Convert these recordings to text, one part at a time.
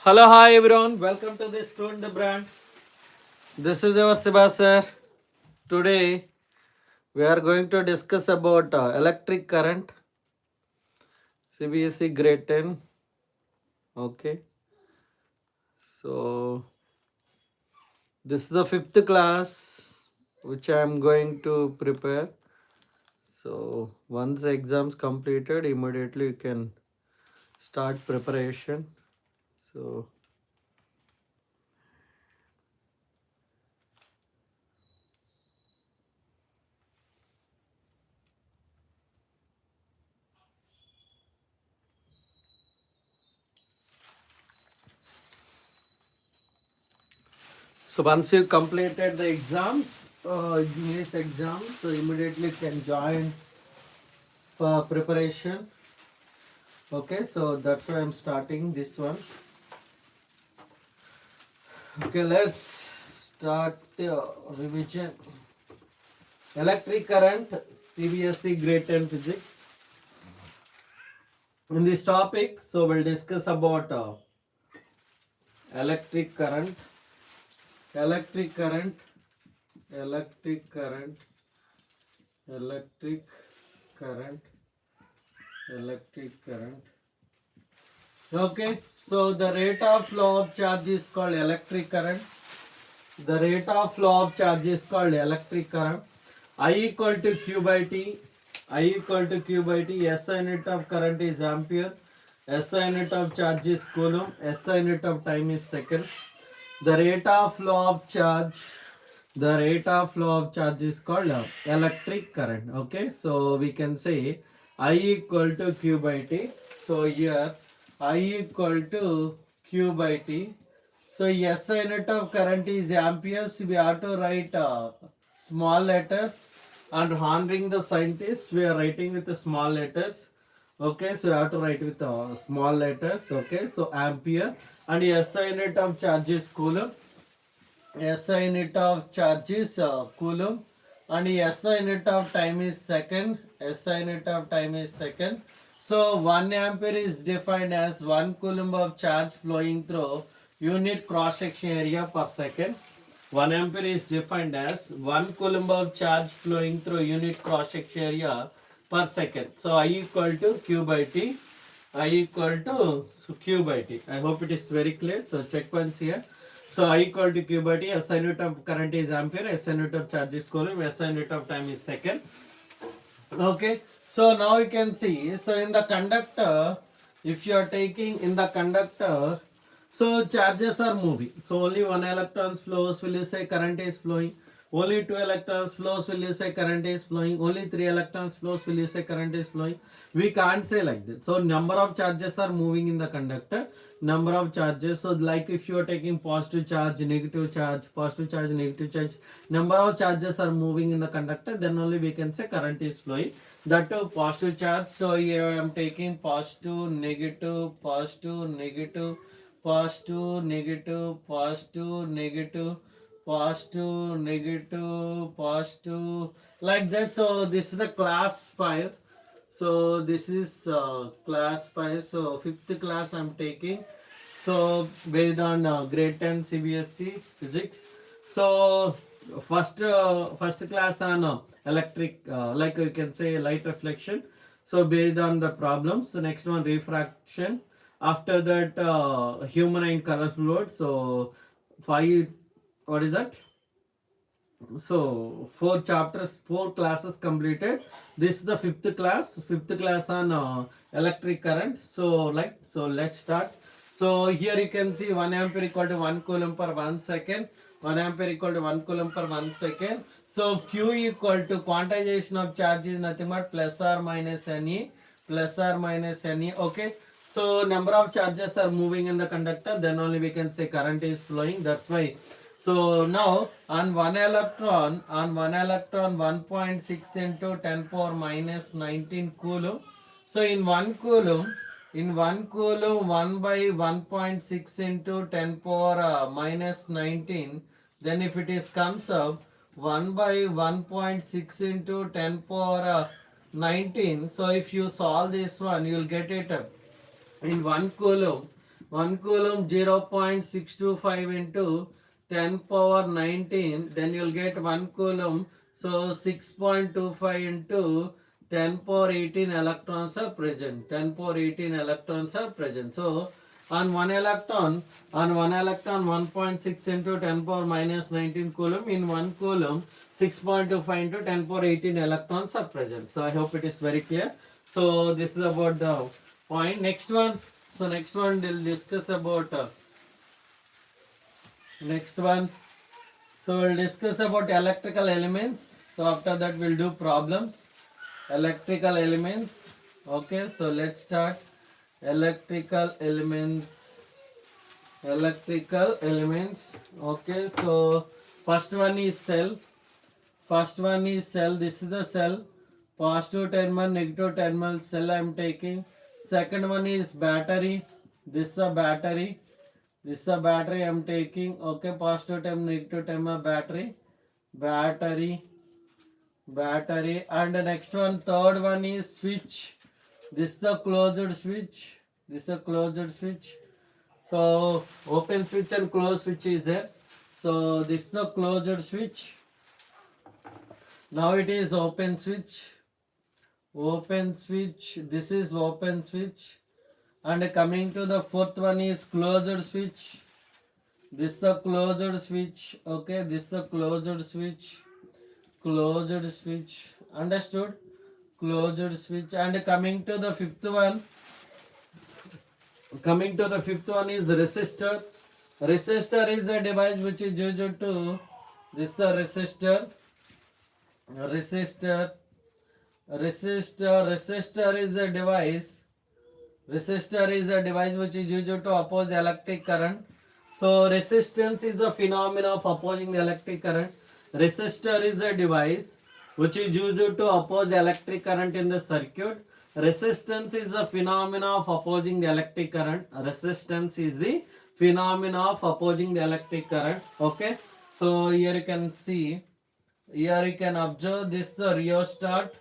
Hello, hi everyone. Welcome to the Student Brand. This is your Siba sir. Today we are going to discuss about electric current, CBSE grade 10. Okay, so this is the fifth class which I am going to prepare. So once the exams completed, immediately you can start preparation. So So once you completed the exams, English exams, so immediately can join for preparation. Okay, so that's why I'm starting this one. Okay, let's start the revision. Electric current, CBSE grade 10 physics. In this topic, so we'll discuss about electric current, electric current, electric current, electric current, electric current. Okay, so the rate of flow of charge is called electric current. The rate of flow of charge is called electric current. I equal to Q by T. I equal to Q by T. SI unit of current is ampere. SI unit of charge is coulomb. SI unit of time is second. The rate of flow of charge. The rate of flow of charge is called electric current. Okay, so we can say I equal to Q by T. So here I equal to Q by T. So SI unit of current is amperes. We have to write small letters, and honoring the scientists, we are writing with the small letters. Okay, so you have to write with small letters. Okay, so ampere, and SI unit of charge is coulomb. SI unit of charge is coulomb, and SI unit of time is second. SI unit of time is second. So 1 ampere is defined as 1 coulomb of charge flowing through unit cross section area per second. 1 ampere is defined as 1 coulomb of charge flowing through unit cross section area per second. So I equal to Q by T. I equal to Q by T. I hope it is very clear. So check once here. So I equal to Q by T. SI unit of current is ampere. SI unit of charge is coulomb. SI unit of time is second. Okay, so now you can see, so in the conductor, if you are taking in the conductor, so charges are moving, so only one electron flows, will you say current is flowing? Only two electrons flows, will you say current is flowing? Only three electrons flows, will you say current is flowing? We can't say like that. So number of charges are moving in the conductor, number of charges. So like if you are taking positive charge, negative charge, positive charge, negative charge, number of charges are moving in the conductor, then only we can say current is flowing. That too positive charge. So here I am taking positive, negative, positive, negative, positive, negative, positive, negative, positive, negative, positive, like that. So this is the class 5. So this is class 5. So fifth class I'm taking. So based on grade 10 CBSE physics. So first class on electric, like you can say light reflection. So based on the problems. So next one refraction. After that human and color fluid. So 5, what is that? So 4 chapters, 4 classes completed. This is the fifth class on electric current. So let's start. So here you can see 1 ampere equal to 1 coulomb per 1 second. 1 ampere equal to 1 coulomb per 1 second. So Q equal to quantization of charge is nothing but plus or minus Ne, plus or minus Ne. Okay, so number of charges are moving in the conductor, then only we can say current is flowing. That's why. So now on one electron, 1.6 into 10 power minus 19 coulomb. So in 1 coulomb, 1 by 1.6 into 10 power minus 19, then if it is comes up 1 by 1.6 into 10 power 19. So if you solve this one, you will get it in 1 coulomb. 1 coulomb 0.625 into 10 power 19, then you'll get 1 coulomb, so 6.25 into 10 power 18 electrons are present. 10 power 18 electrons are present. So on 1 electron, 1.6 into 10 power minus 19 coulomb, in 1 coulomb 6.25 into 10 power 18 electrons are present. So I hope it is very clear. So this is about the point. Next one. So next one we'll discuss about next one. So we'll discuss about electrical elements. So after that we'll do problems. Electrical elements. Okay, so let's start. Electrical elements. Electrical elements. Okay, so first one is cell. First one is cell. This is the cell. Positive terminal, negative terminal cell I am taking. Second one is battery. This is a battery. This is a battery I am taking. Okay, positive terminal, negative terminal battery. Battery. Battery. And the next one, third one is switch. This is the closed switch. This is a closed switch. So open switch and closed switch is there. So this is the closed switch. Now it is open switch. Open switch. This is open switch. And coming to the fourth one is closed switch. This is the closed switch. Okay, this is the closed switch. Closed switch. Understood? Closed switch. And coming to the fifth one. Coming to the fifth one is resistor. Resistor is the device which is used to this is the resistor. Resistor is a device. Resistor is a device which is used to oppose the electric current. So resistance is the phenomena of opposing the electric current. Resistor is a device which is used to oppose the electric current in the circuit. Resistance is the phenomena of opposing the electric current. Resistance is the phenomena of opposing the electric current. Okay. So here you can see. Here you can observe this is the rheostat.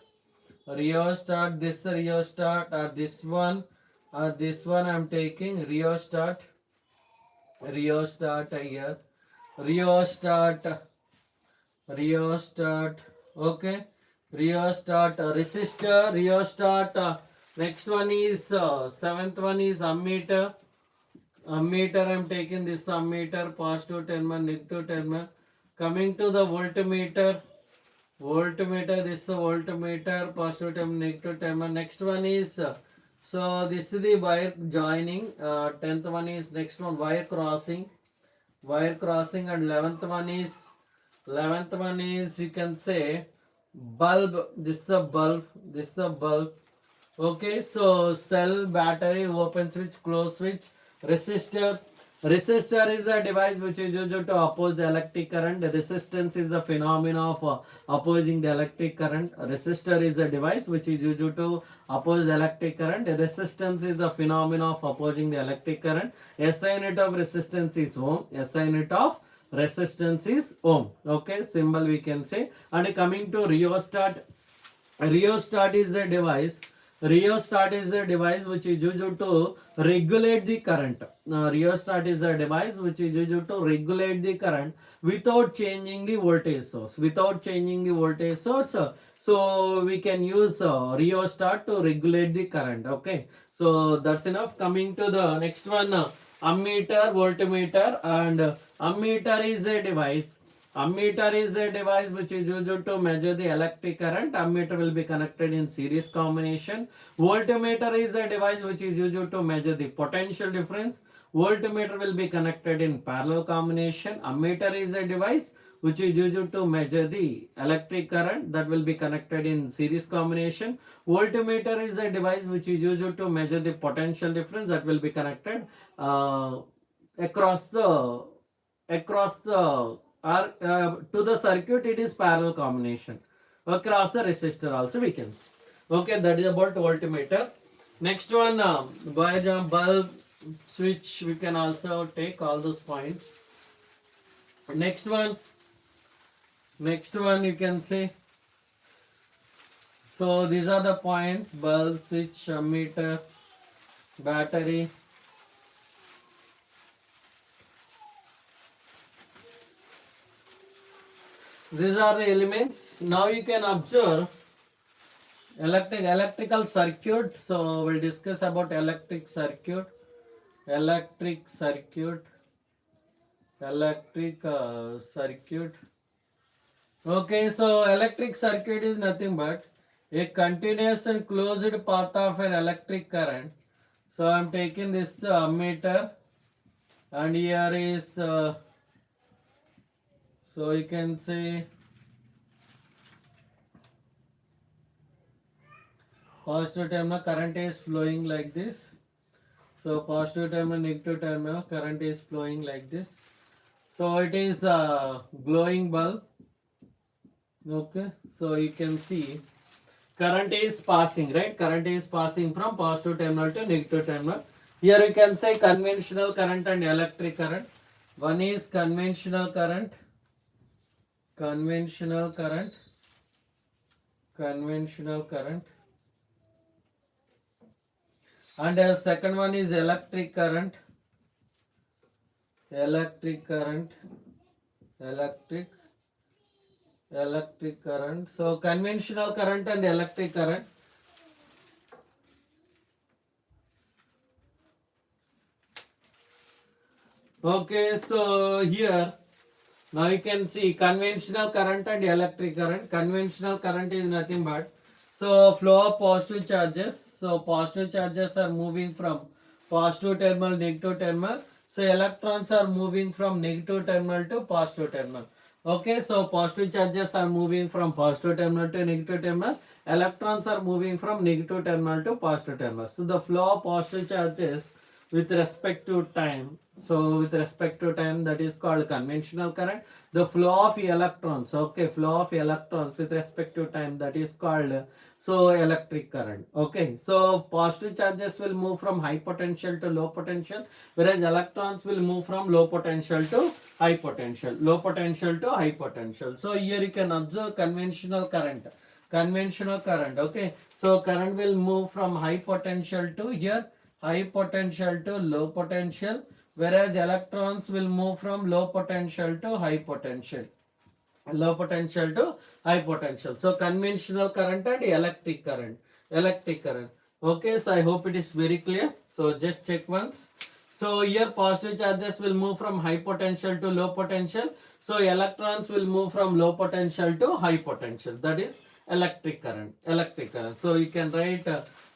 Rheostat. This is the rheostat. This one I am taking rheostat. Rheostat here. Rheostat. Rheostat. Okay. Rheostat, resistor, rheostat. Next one is seventh one is ammeter. Ammeter I am taking this ammeter, positive terminal, negative terminal. Coming to the voltmeter. Voltmeter, this is the voltmeter, positive terminal, negative terminal. Next one is so this is the wire joining. 10th one is next one wire crossing. Wire crossing, and 11th one is you can say bulb. This is a bulb. This is a bulb. Okay, so cell, battery, open switch, close switch, resistor. Resistor is a device which is used to oppose the electric current. The resistance is the phenomena of opposing the electric current. A resistor is a device which is used to oppose the electric current. The resistance is the phenomena of opposing the electric current. SI unit of resistance is ohm. SI unit of resistance is ohm. Okay, symbol we can say. And coming to rheostat. Rheostat is a device. Rheostat is a device which is used to regulate the current. Rheostat is a device which is used to regulate the current without changing the voltage source. Without changing the voltage source, so we can use rheostat to regulate the current. Okay, so that's enough. Coming to the next one, ammeter, voltmeter, and ammeter is a device. Ammeter is a device which is used to measure the electric current. Ammeter will be connected in series combination. Voltmeter is a device which is used to measure the potential difference. Voltmeter will be connected in parallel combination. Ammeter is a device which is used to measure the electric current, that will be connected in series combination. Voltmeter is a device which is used to measure the potential difference, that will be connected across the or to the circuit. It is parallel combination across the resistor also we can see. Okay, that is about voltmeter. Next one, bulb, switch, we can also take all those points. Next one you can say. So these are the points: bulb, switch, ammeter, battery, These are the elements. Now you can observe electrical circuit. So we'll discuss about electric circuit. Electric circuit. Electric circuit. Okay, so electric circuit is nothing but a continuous and closed path of an electric current. So I'm taking this ammeter, and here is so you can say positive terminal current is flowing like this. So positive terminal, negative terminal current is flowing like this. So it is a glowing bulb. Okay, so you can see current is passing, right? Current is passing from positive terminal to negative terminal. Here you can say conventional current and electric current. One is conventional current, conventional current, conventional current, and the second one is electric current, electric current, electric current. So conventional current and electric current. Okay, so here now you can see conventional current and electric current. Conventional current is nothing but so flow of positive charges. So positive charges are moving from positive terminal, negative terminal. So electrons are moving from negative terminal to positive terminal. Okay, so positive charges are moving from positive terminal to negative terminal. Electrons are moving from negative terminal to positive terminal. So the flow of positive charges with respect to time. So with respect to time, that is called conventional current. The flow of electrons, okay, flow of electrons with respect to time, that is called so electric current. Okay, so positive charges will move from high potential to low potential, whereas electrons will move from low potential to high potential, low potential to high potential. So here you can observe conventional current, conventional current. Okay, so current will move from high potential to here high potential to low potential, whereas electrons will move from low potential to high potential, low potential to high potential. So conventional current and electric current, electric current. Okay, so I hope it is very clear. So just check once. So here positive charges will move from high potential to low potential. So electrons will move from low potential to high potential. That is electric current, electric current. So you can write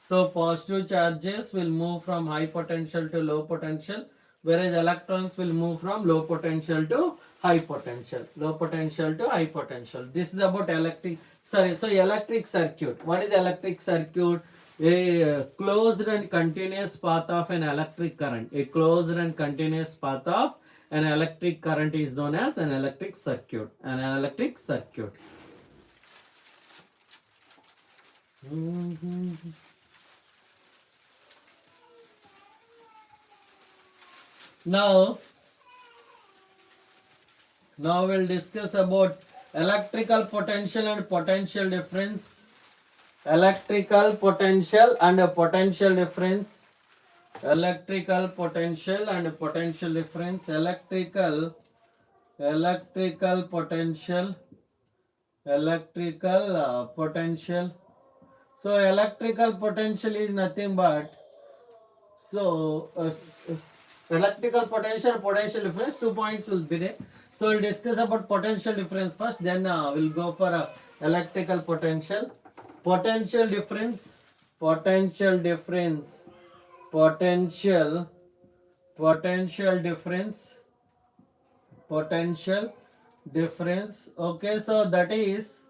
so positive charges will move from high potential to low potential, whereas electrons will move from low potential to high potential, low potential to high potential. This is about electric, sorry, so electric circuit. What is electric circuit? A closed and continuous path of an electric current. A closed and continuous path of an electric current is known as an electric circuit. An electric circuit. Now we'll discuss about electrical potential and potential difference. Electrical potential and potential difference. Electrical potential and potential difference. Electrical potential, electrical potential. So electrical potential is nothing but so electrical potential, potential difference. 2 points will be there. So we'll discuss about potential difference first. Then we'll go for electrical potential. Potential difference. Potential difference. Potential difference. Potential difference. Okay, so that is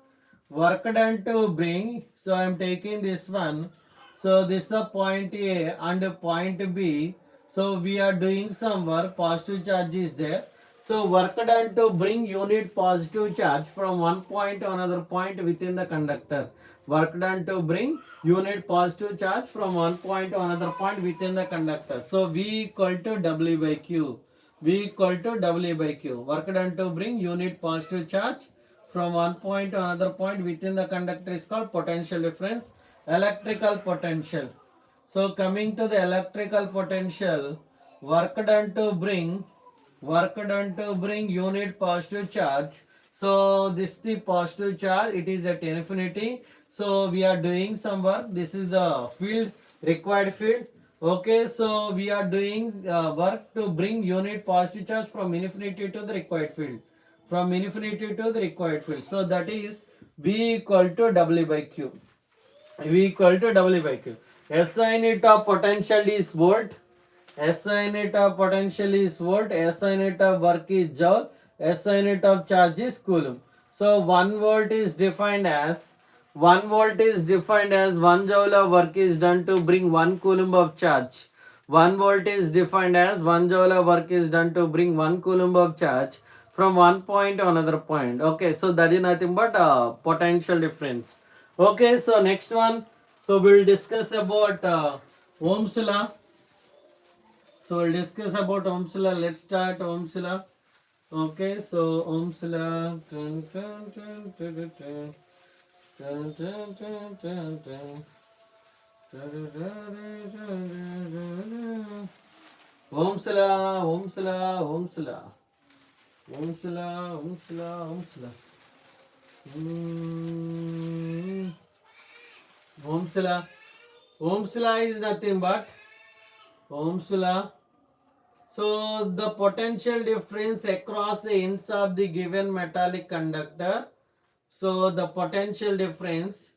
work done to bring. So I am taking this one. So this is a point A and point B. So we are doing some work. Positive charge is there. So work done to bring unit positive charge from one point to another point within the conductor. Work done to bring unit positive charge from one point to another point within the conductor. So V equal to W by Q. V equal to W by Q. Work done to bring unit positive charge from one point to another point within the conductor is called potential difference. Electrical potential. So coming to the electrical potential, work done to bring unit positive charge So this is the positive charge, it is at infinity. So we are doing some work. This is the field, required field. Okay, so we are doing work to bring unit positive charge from infinity to the required field. From infinity to the required field. So that is V equal to W by Q. V equal to W by Q. SI unit of potential is volt. SI unit of potential is volt. SI unit of work is joule. SI unit of charge is coulomb. So 1 volt is defined as 1 volt is defined as 1 joule of work is done to bring 1 coulomb of charge. 1 volt is defined as 1 joule of work is done to bring 1 coulomb of charge from one point to another point. Okay, so that is nothing but potential difference. Okay, so next one. So we'll discuss about Ohm's law. So we'll discuss about Ohm's law. Let's start Ohm's law. Okay, so Ohm's law. Dun, dun, dun, dun, dun, dun. Dun, dun, dun, dun, dun. Ohm's law, Ohm's law, Ohm's law. Ohm's law, Ohm's law, Ohm's law. Ohm's law. Ohm's law is nothing but Ohm's law. So the potential difference across the ends of the given metallic conductor. So the potential difference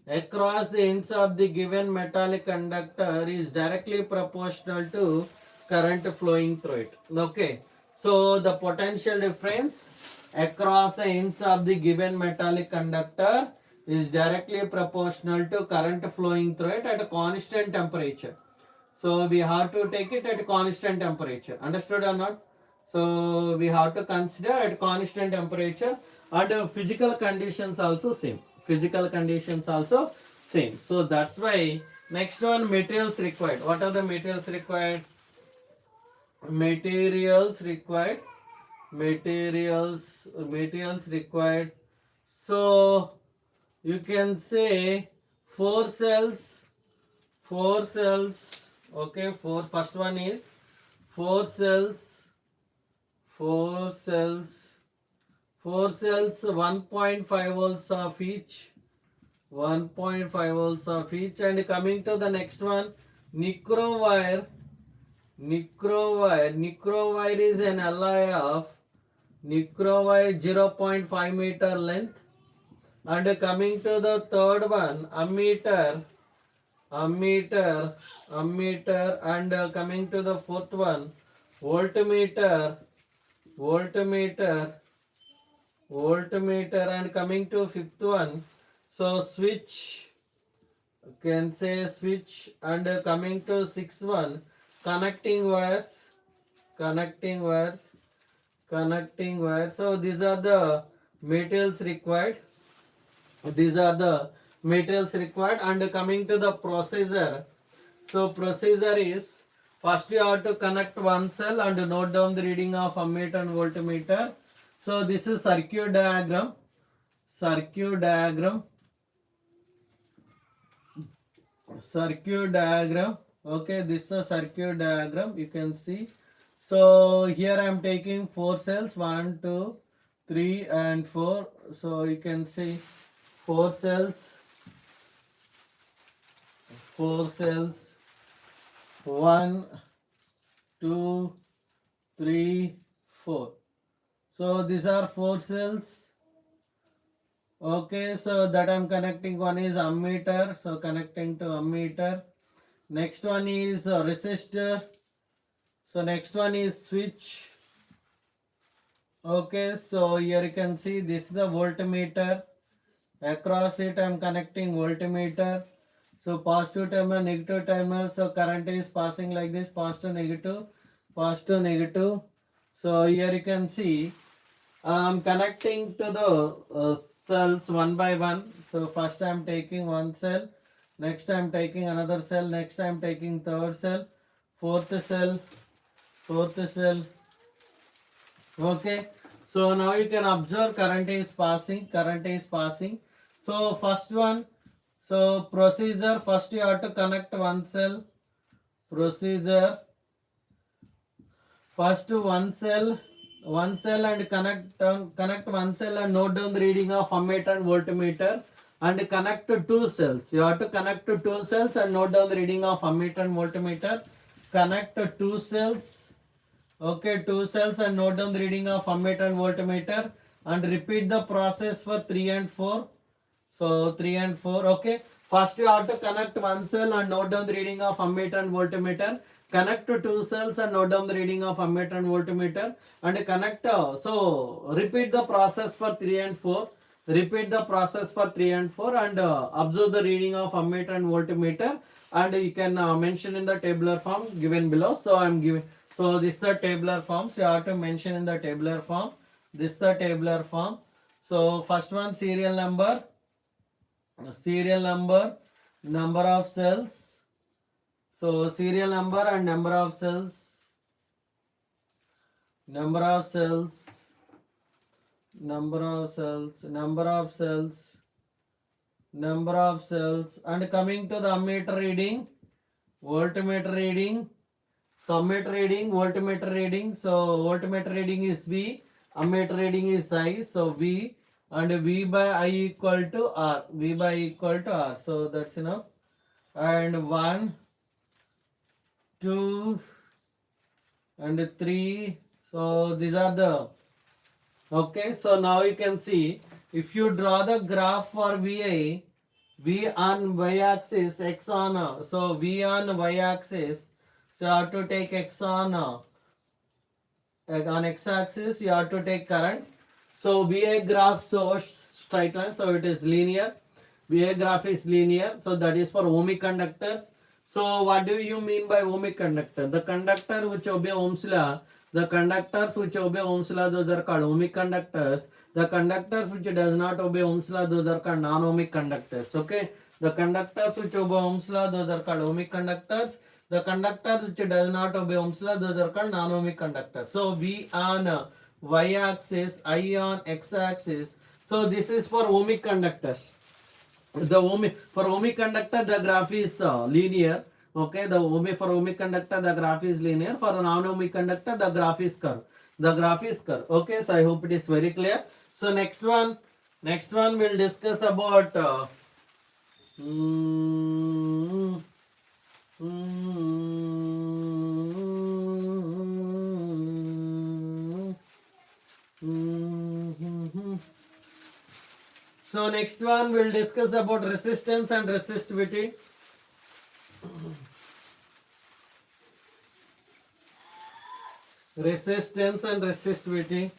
across the ends of the given metallic conductor is directly proportional to current flowing through it. Okay. So the potential difference across the ends of the given metallic conductor is directly proportional to current flowing through it at a constant temperature. So we have to take it at constant temperature. Understood or not? So we have to consider at constant temperature, and physical conditions also same. Physical conditions also same. So that's why next one, materials required. What are the materials required? Materials required. Materials required. So you can say 4 cells. Okay, first one is 4 cells 1.5 volts of each, 1.5 volts of each. And coming to the next one, nicro wire is an alloy of nicro wire 0.5 meter length. And coming to the third one, ammeter, and coming to the fourth one, voltmeter, and coming to fifth one, so switch, you can say switch. And coming to sixth one, connecting wires. So these are the materials required. And coming to the procedure. So procedure is, first you have to connect one cell and note down the reading of ammeter and voltmeter. So this is circuit diagram. Okay, this is a circuit diagram, you can see. So here I am taking 4 cells, 1, 2, 3 and 4. So you can see 4 cells, 1, 2, 3, 4. So these are 4 cells. Okay, so that I'm connecting. One is ammeter, so connecting to ammeter. Next one is resistor. So next one is switch. Okay, so here you can see this is the voltmeter. Across it I'm connecting voltmeter. So positive terminal, negative terminal. So current is passing like this, positive, negative. So here you can see I'm connecting to the cells one by one. So first I'm taking one cell, next I'm taking another cell, next I'm taking third cell, fourth cell. Okay, so now you can observe current is passing. So first one, so procedure, first you have to connect one cell. Procedure, first one cell one cell and connect one cell and note down the reading of ammeter and voltmeter, and connect to two cells. You have to connect to two cells and note down the reading of ammeter and voltmeter. Connect to two cells. Okay, two cells and note down the reading of ammeter and voltmeter, and repeat the process for 3 and 4. So 3 and 4. Okay. First you have to connect one cell and note down the reading of ammeter and voltmeter. Connect to two cells and note down the reading of ammeter and voltmeter, and connect. So repeat the process for 3 and 4. Repeat the process for 3 and 4, and observe the reading of ammeter and voltmeter, and you can mention in the tabular form given below. So I am giving. So this is the tabular form. So you have to mention in the tabular form. This is the tabular form. So first one, serial number, number of cells. So serial number and number of cells, number of cells, number of cells, number of cells, number of cells, and coming to the ammeter reading, voltmeter reading. So ammeter reading, voltmeter reading. So voltmeter reading is V, ammeter reading is I. So V, and V by I equal to R. V by I equal to R. So that's enough. And 1, 2, and 3. So these are the. Okay. So now you can see, if you draw the graph for VI, V on y-axis, X on. So V on y-axis. So you have to take X on x-axis. You have to take current. So VA graph shows straight line, so it is linear. VA graph is linear, so that is for ohmic conductors. So what do you mean by ohmic conductor? The conductor which obey Ohm's law, the conductors which obey Ohm's law, those are called ohmic conductors. The conductors which does not obey Ohm's law, those are called non-ohmic conductors. Okay, the conductors which obey Ohm's law, those are called ohmic conductors. The conductors which does not obey Ohm's law, those are called non-ohmic conductors. So V on y-axis, I on x-axis. So this is for ohmic conductors. For ohmic conductor the graph is linear. Okay, for ohmic conductor the graph is linear. For a non-ohmic conductor the graph is curve. Okay, so I hope it is very clear. So next one we'll discuss about So next one we'll discuss about resistance and resistivity. Resistance and resistivity.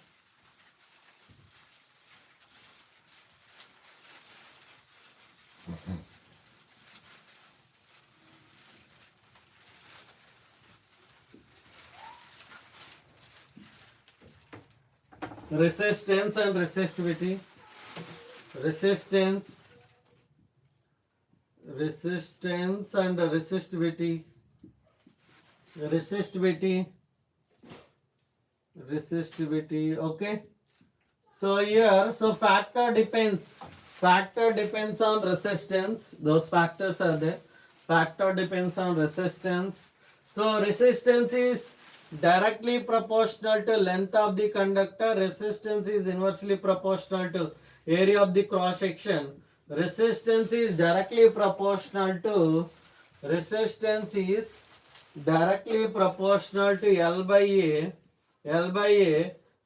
Resistance and resistivity. Resistance and resistivity. Okay, so here, so factor depends on resistance. Those factors are there. Factor depends on resistance. So resistance is directly proportional to length of the conductor. Resistance is inversely proportional to area of the cross section. Resistance is directly proportional to L by A.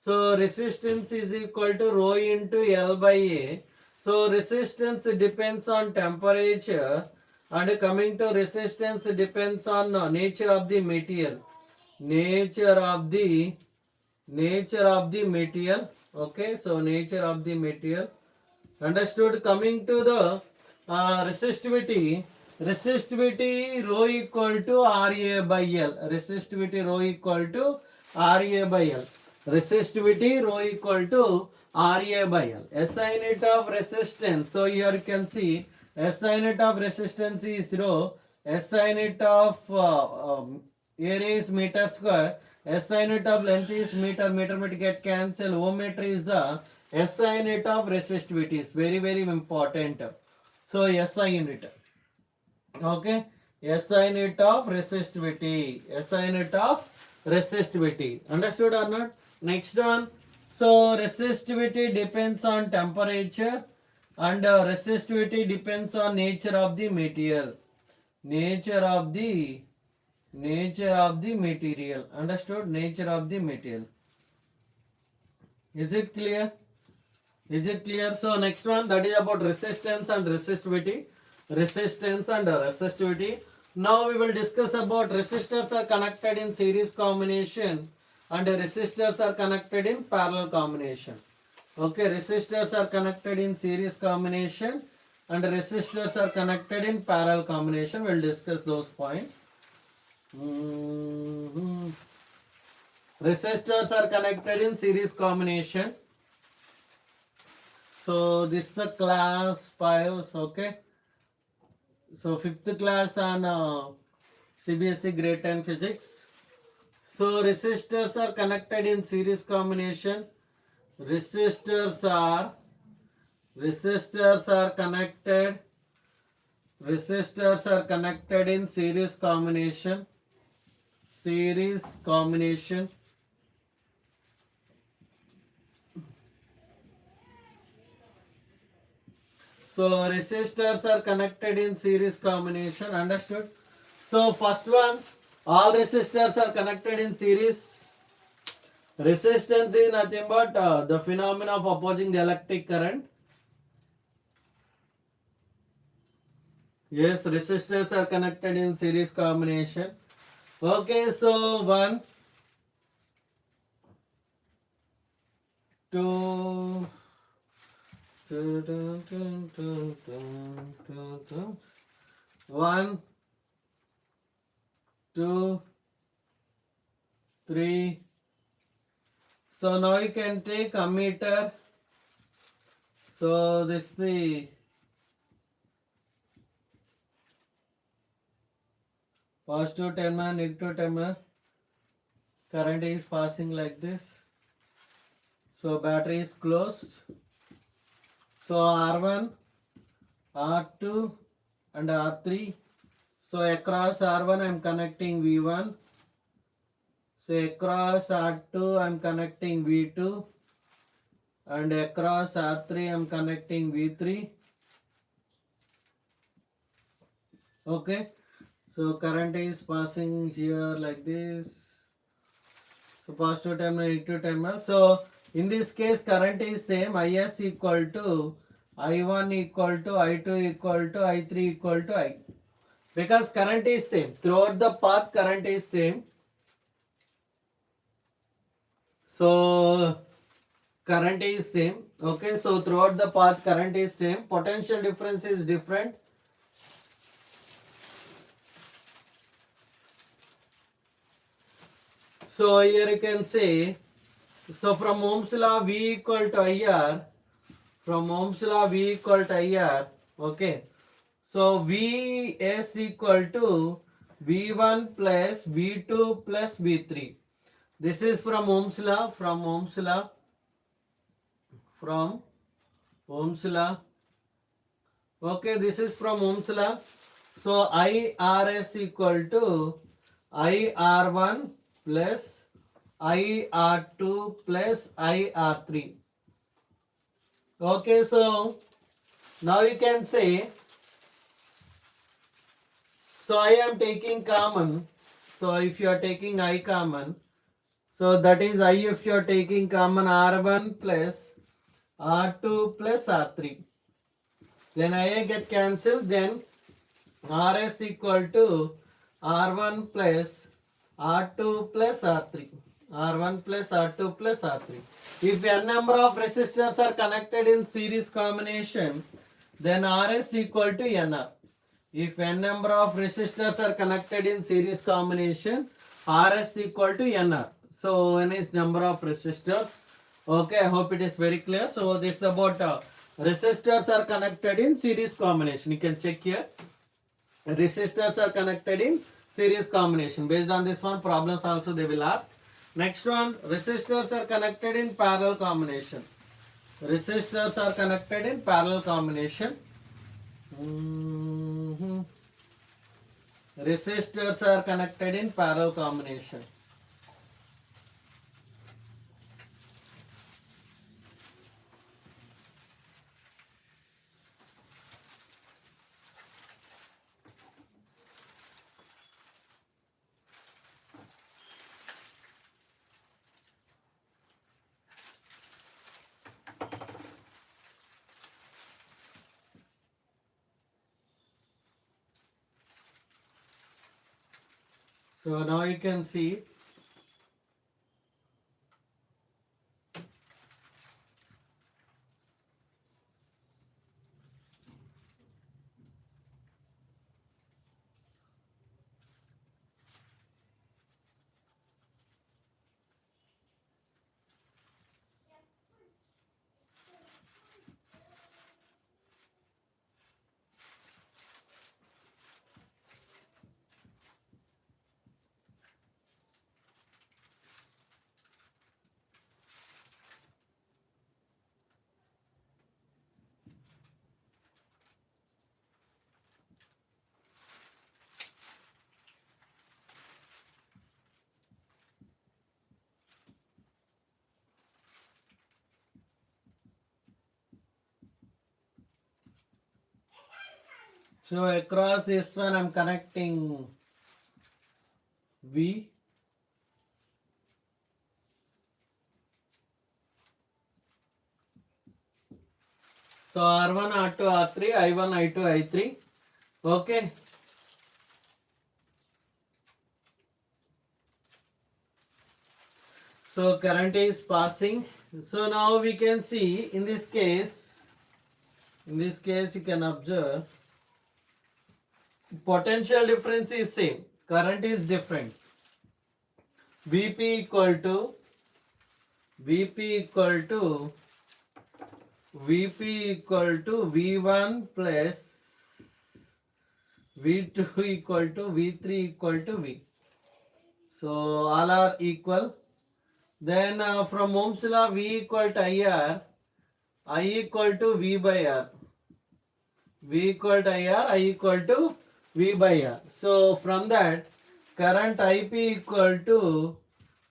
So resistance is equal to rho into L by A. So resistance depends on temperature, and coming to resistance depends on nature of the material. Okay, so nature of the material. Understood? Coming to the resistivity rho equal to RA by L. Resistivity rho equal to RA by L. SI unit of resistance. So here you can see SI unit of resistance is rho. SI unit of area is meter square. SI unit of length is meter. Meter get cancel. Ohm meter is the SI unit of resistivity. Is very, very important. So SI unit. Okay, SI unit of resistivity. Understood or not? Next one. So resistivity depends on temperature and resistivity depends on nature of the material. Nature of the material. Understood? Nature of the material. Is it clear? Is it clear? So next one, that is about resistance and resistivity. Resistance and resistivity. Now we will discuss about resistors are connected in series combination and resistors are connected in parallel combination. Okay, resistors are connected in series combination and resistors are connected in parallel combination. We will discuss those points. Resistors are connected in series combination. So this is the class 5, okay. So 5th class on CBSE grade 10 physics. So resistors are connected in series combination. Resistors are connected. Resistors are connected in series combination. Series combination. So resistors are connected in series combination. Understood? So first one, all resistors are connected in series. Resistance is nothing but the phenomena of opposing the electric current. Yes, resistors are connected in series combination. Okay, so 1, 2, 1, 2, 3. So now you can take ammeter. So this is the positive terminal, negative terminal. Current is passing like this. So battery is closed. So R1, R2 and R3. So across R1 I am connecting V1. So across R2 I am connecting V2. And across R3 I am connecting V3. Okay. So current is passing here like this. So positive terminal, negative terminal. So in this case current is same. Is equal to I1 equal to I2 equal to I3 equal to I. Because current is same. Throughout the path current is same. So current is same. Okay. So throughout the path current is same. Potential difference is different. So here you can say, so from Ohm's law V equal to IR, from Ohm's law V equal to IR, okay. So V is equal to V1 plus V2 plus V3. This is from Ohm's law, from Ohm's law, from Ohm's law. Okay, this is from Ohm's law. So IRS equal to IR1 plus IR2 plus IR3. Okay, so now you can say, so I am taking common. So if you are taking I common, so that is I if you are taking common R1 plus R2 plus R3. Then I get cancelled. Then RS equal to R1 plus R2 plus R3. R1 plus R2 plus R3. If n number of resistors are connected in series combination, then RS equal to NR. If n number of resistors are connected in series combination, RS equal to NR. So n is number of resistors. Okay, I hope it is very clear. So this is about resistors are connected in series combination. You can check here. Resistors are connected in series combination. Based on this one, problems also they will ask. Next one, resistors are connected in parallel combination. Resistors are connected in parallel combination. Resistors are connected in parallel combination. So now you can see. So across this one I'm connecting V. So R1, R2, R3, I1, I2, I3. Okay. So current is passing. So now we can see in this case you can observe potential difference is same. Current is different. Vp equal to V1 plus V2 equal to V3 equal to V. So all are equal. Then from Ohm's law, V equal to IR, I equal to V by R. V equal to IR, I equal to V by R. So from that, current IP equal to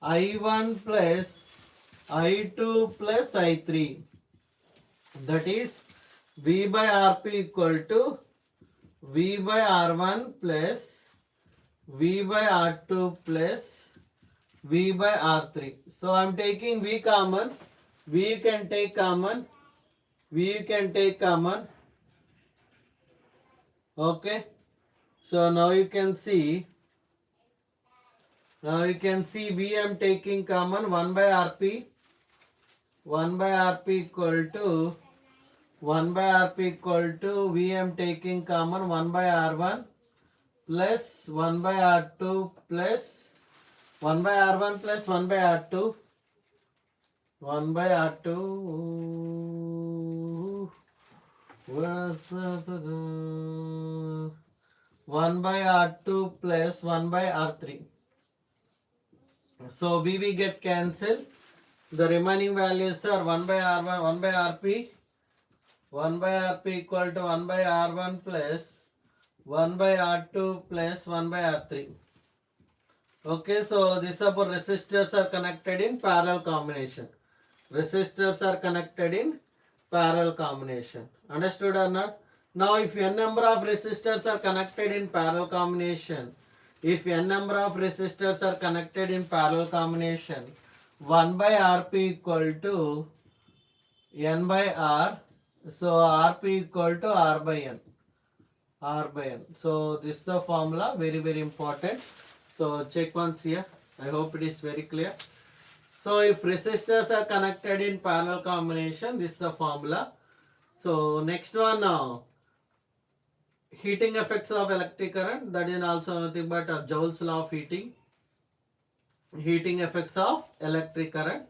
I1 plus I2 plus I3. That is V by RP equal to V by R1 plus V by R2 plus V by R3. So I am taking V common. V can take common. V can take common. Okay. So now you can see. Now you can see V I am taking common 1 by RP. 1 by RP equal to 1 by RP equal to V I am taking common 1 by R1 plus 1 by R2 plus 1 by R1 plus 1 by R2. 1 by R2 1 by R2 plus 1 by R3. So VV get cancelled. The remaining values are 1 by R1, 1 by RP. 1 by RP equal to 1 by R1 plus 1 by R2 plus 1 by R3. Okay, so these are for resistors are connected in parallel combination. Resistors are connected in parallel combination. Understood or not? Now if n number of resistors are connected in parallel combination, if n number of resistors are connected in parallel combination, 1 by Rp equal to n by R. So Rp equal to R by n. R by n. So this is the formula, very important. So check once here. I hope it is very clear. So if resistors are connected in parallel combination, this is the formula. So next one now, heating effects of electric current. That is also nothing but Joule's law of heating. Heating effects of electric current.